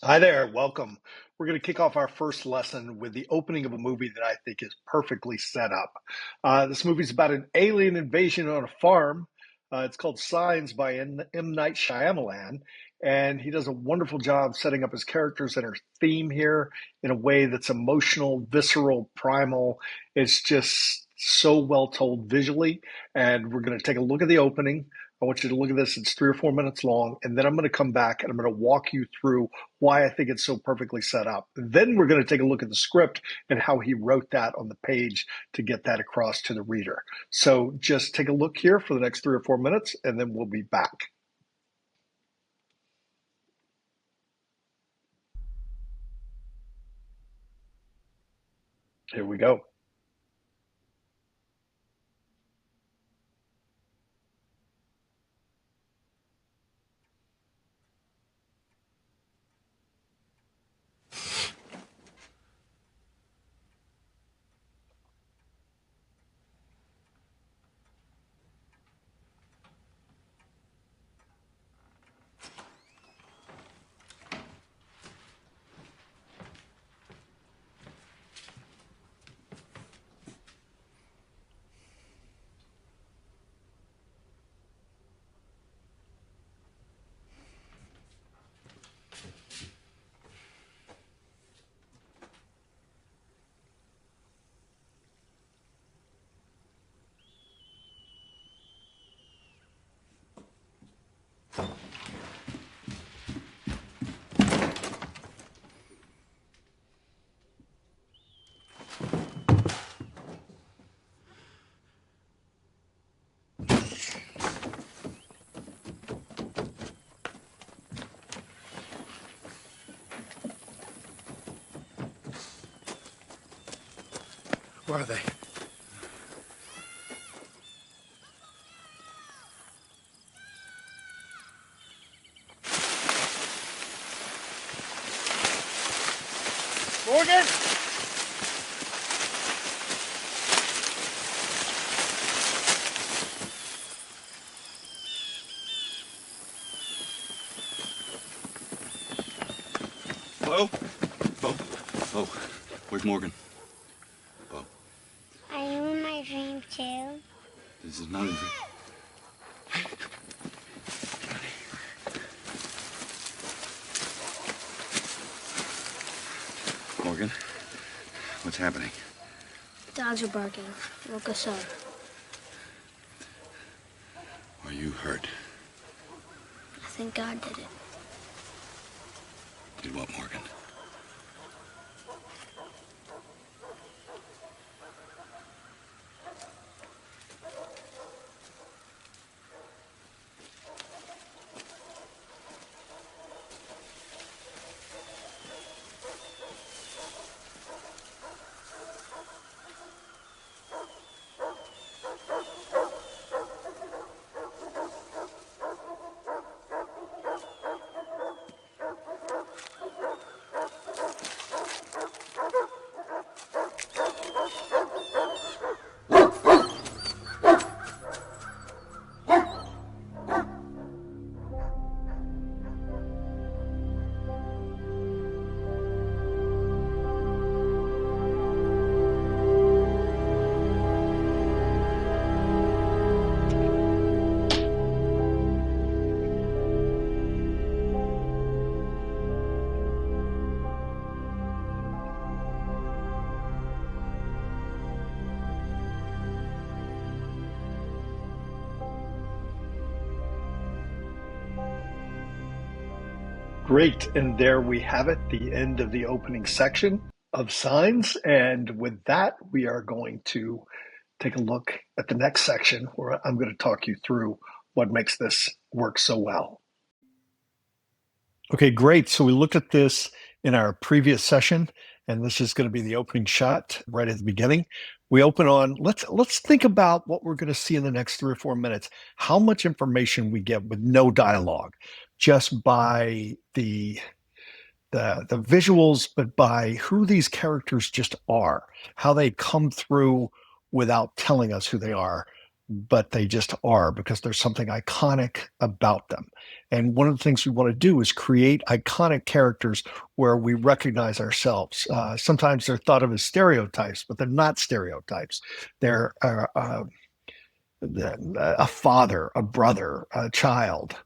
Hi there, welcome. We're going to kick off our first lesson with the opening of a movie that I think is perfectly set up. This movie is about an alien invasion on a farm. It's called Signs by M. Night Shyamalan, and he does a wonderful job setting up his characters and her theme here in a way that's emotional, visceral, primal. It's just so well told visually, and we're going to take a look at the opening. I want you to look at this. It's 3 or 4 minutes long, and then I'm going to come back and I'm going to walk you through why I think it's so perfectly set up. Then we're going to take a look at the script and how he wrote that on the page to get that across to the reader. So just take a look here for the next 3 or 4 minutes, and then we'll be back. Here we go. Where are they? Morgan! Bo? Bo? Bo? Where's Morgan? Bo? Are you in my dream too? This is not a dream. Morgan? What's happening? The dogs are barking. Woke us up. Are you hurt? I think God did it. Did what, Morgan? Great. And there we have it, the end of the opening section of Signs. And with that, we are going to take a look at the next section where I'm going to talk you through what makes this work so well. Okay, great. So we looked at this in our previous session, and this is going to be the opening shot right at the beginning. We open on, let's think about what we're going to see in the next 3 or 4 minutes, how much information we get with no dialogue, just by the visuals, but by who these characters just are, how they come through without telling us who they are. but they just are because there's something iconic about them. And one of the things we want to do is create iconic characters where we recognize ourselves. Sometimes they're thought of as stereotypes, but they're not stereotypes. They're a father, a brother, a child,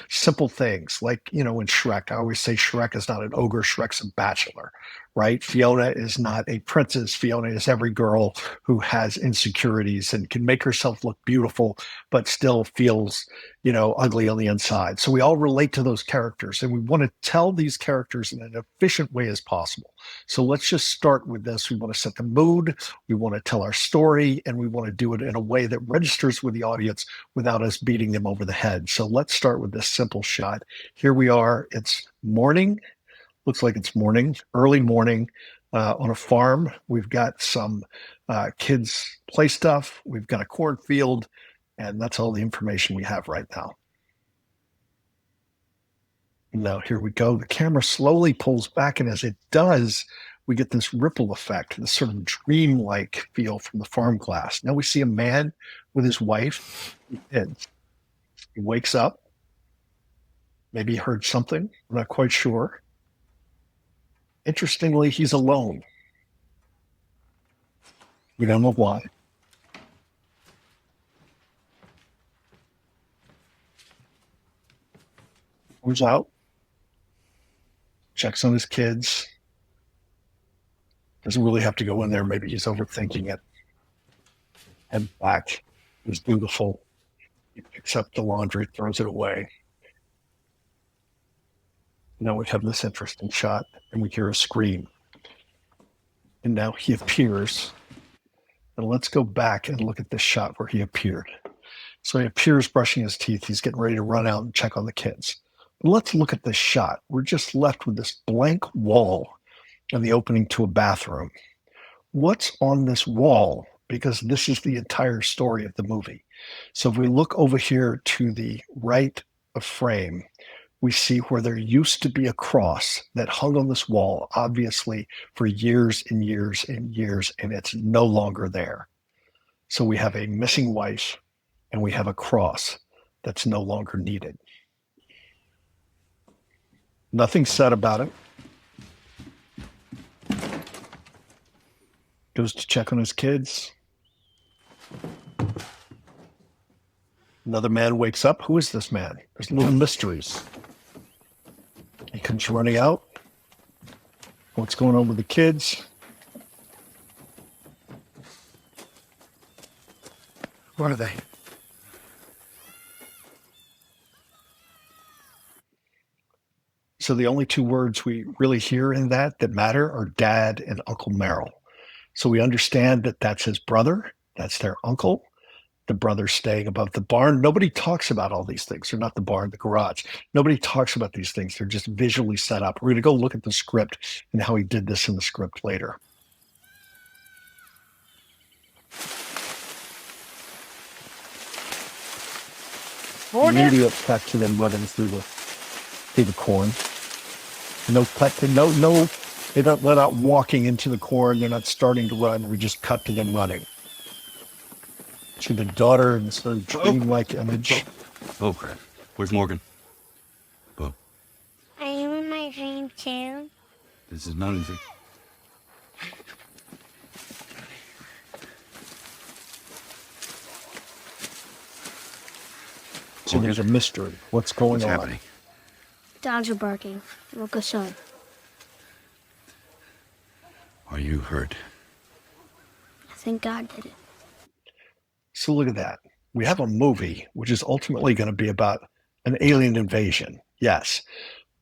simple things like, in Shrek. I always say Shrek is not an ogre, Shrek's a bachelor, right? Fiona is not a princess. Fiona is every girl who has insecurities and can make herself look beautiful, but still feels, ugly on the inside. So we all relate to those characters and we want to tell these characters in an efficient way as possible. So let's just start with this. We want to set the mood. We want to tell our story and we want to do it in a way that registers with the audience without us beating them over the head. So let's start with this simple shot. Here we are. It's morning. Looks like it's morning, early morning on a farm. We've got some kids' play stuff. We've got a cornfield, and that's all the information we have right now. Now, here we go. The camera slowly pulls back, and as it does, we get this ripple effect, this sort of dreamlike feel from the farm glass. Now we see a man with his wife and kids. He wakes up. Maybe he heard something. I'm not quite sure. Interestingly, he's alone. We don't know why. Goes out, checks on his kids. Doesn't really have to go in there. Maybe he's overthinking it. Head back. It's beautiful. He picks up the laundry, throws it away. Now we have this interesting shot, and we hear a scream. And now he appears. And let's go back and look at this shot where he appeared. So he appears brushing his teeth. He's getting ready to run out and check on the kids. But let's look at this shot. We're just left with this blank wall and the opening to a bathroom. What's on this wall? Because this is the entire story of the movie. So if we look over here to the right of frame, we see where there used to be a cross that hung on this wall, obviously for years and years and years, and it's no longer there. So we have a missing wife and we have a cross that's no longer needed. Nothing said about it. Goes to check on his kids. Another man wakes up. Who is this man? There's little mysteries. He comes running out. What's going on with the kids? Where are they? So the only two words we really hear in that matter are Dad and Uncle Merrill. So we understand that that's his brother. That's their uncle. The brother's staying above the barn. Nobody talks about all these things. They're not the barn, the garage. Nobody talks about these things. They're just visually set up. We're going to go look at the script and how he did this in the script later. Immediate cut to them running through the corn. No, they're not walking into the corn. They're not starting to run. We just cut to them running. To the daughter in this very dreamlike image. Oh, where's Morgan? Bo. Are you in my dream too? This is not anything. So there's a mystery. What's going on? Happening? Dogs are barking. Woke us up. Are you hurt? I think God did it. So look at that. We have a movie which is ultimately going to be about an alien invasion. Yes.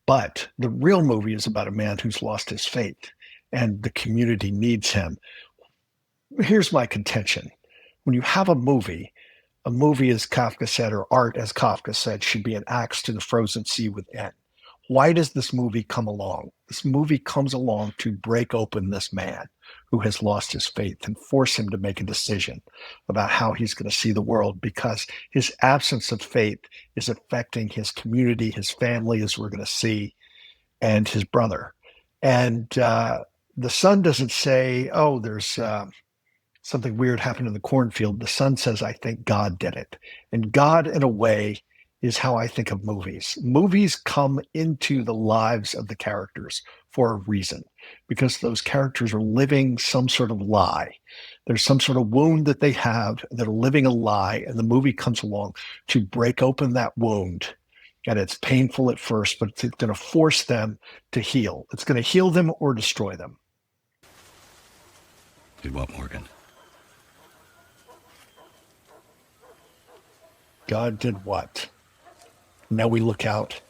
But the real movie is about a man who's lost his faith and the community needs him. Here's my contention. When you have a movie, as Kafka said, or art, as Kafka said, should be an axe to the frozen sea within. Why does this movie come along? This movie comes along to break open this man who has lost his faith and force him to make a decision about how he's going to see the world, because his absence of faith is affecting his community, his family, as we're going to see, and his brother. And the son doesn't say, oh, there's something weird happened in the cornfield. The son says, I think God did it. And God, in a way, is how I think of movies. Movies come into the lives of the characters for a reason, because those characters are living some sort of lie. There's some sort of wound that they have that are living a lie, and the movie comes along to break open that wound. And it's painful at first, but it's going to force them to heal. It's going to heal them or destroy them. Did what, Morgan? God did what? Now we look out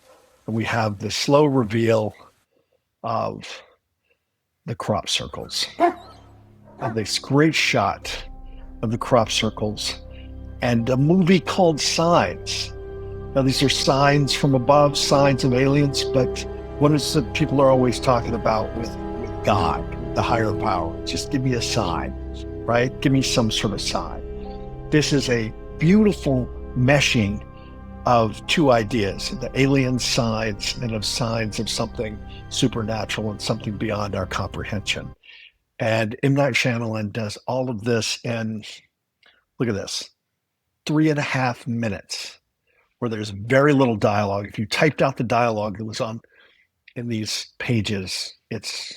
and we have the slow reveal of the crop circles. And this great shot of the crop circles and a movie called Signs. Now, these are signs from above, signs of aliens, but what is it people are always talking about with God, the higher power? Just give me a sign, right? Give me some sort of sign. This is a beautiful meshing of two ideas, the alien signs and of signs of something supernatural and something beyond our comprehension. And M. Night Shyamalan does all of this in, look at this, 3.5 minutes, where there's very little dialogue. If you typed out the dialogue that was on in these pages, it's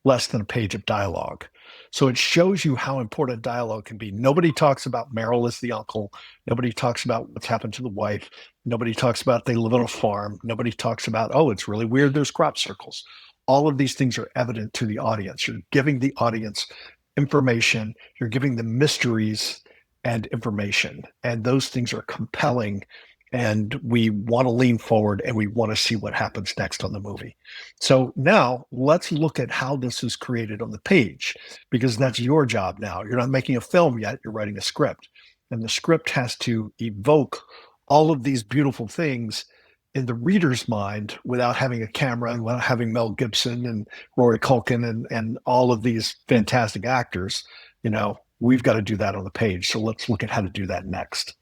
less than a page of dialogue. So it shows you how important dialogue can be. Nobody talks about Merrill as the uncle. Nobody talks about what's happened to the wife. Nobody talks about they live on a farm. Nobody talks about, oh, it's really weird, there's crop circles. All of these things are evident to the audience. You're giving the audience information. You're giving them mysteries and information. And those things are compelling. And we want to lean forward and we want to see what happens next on the movie. So now let's look at how this is created on the page, because that's your job now. You're not making a film yet, you're writing a script. And the script has to evoke all of these beautiful things in the reader's mind without having a camera and without having Mel Gibson and Rory Culkin and all of these fantastic actors. You know, we've got to do that on the page. So let's look at how to do that next.